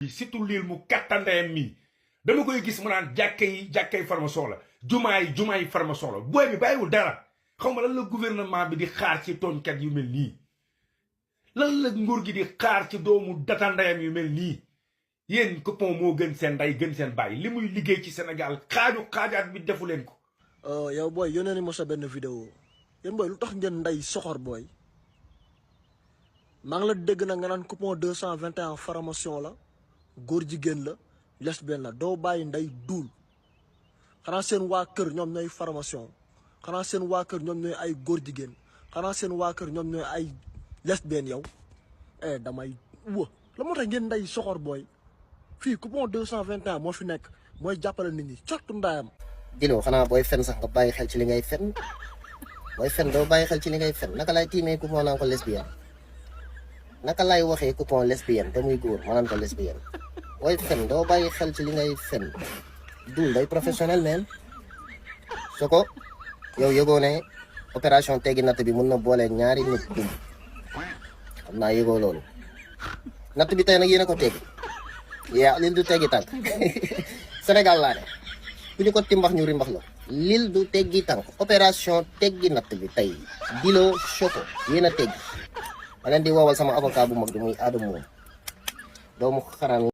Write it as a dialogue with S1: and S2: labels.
S1: surtout lil mu kattandeyam mi dama koy gis mu naan jàkkay formation la jumaay formation la booy bi bàyyiwul dara xaw ma lan la gouvernement bi di xaar ci tooñkat yu mel nii lan la nguur gi di xaar ci doomu datandeyam yu mel nii yéen coupon moo gën seen ndey gën seen bàyyi li muy liggéey ci Sénégal xaajaat bi defu leen ko.
S2: yow booy yónnee ni ma sa benn vidéo yéen booy lu tax ngeen ndey soxor booy maa ngi la dégg na nga naan coupon 221 formation la góor jigéen la lesbienne la doo bàyyi ndey duul xanaa seen waa kër ñoom ñooy formation xanaa seen waa kër ñoom ñooy ay góor jigéen xanaa seen waa kër ñoom ñooy ay lesbienne yow damay la moo tax ngeen ndey soxor booy fii coupon 221 moo fi nekk mooy jàppale nit ñi cottu ndaayam.
S3: Dilo xanaa booy fen sax nga bàyyi xel ci li ngay fen booy fen doo bàyyi xel ci li ngay fen naka lay tiimee coupon naan ko lesbienne naka lay waxee coupon lesbienne te muy góor ma naan ko lesbienne booy fen doo bàyyi xel ci li ngay fen dul day professionnel même soo ko yow yëgoo ne opération teggi natt bi mun na boole ñaari nit dum xam naa yëgoo loolu natt bi tey nag yéen a ko teggi yaa lil du teggi tànk Sénégal laa ne bu ñu ko timbax ñu rimbax la lil du teggi tànk opération teggi natt bi tey Dilo Choco yéen a teggi ma leen di woowal sama avocat bu mag bi muy Adamo doomu xaram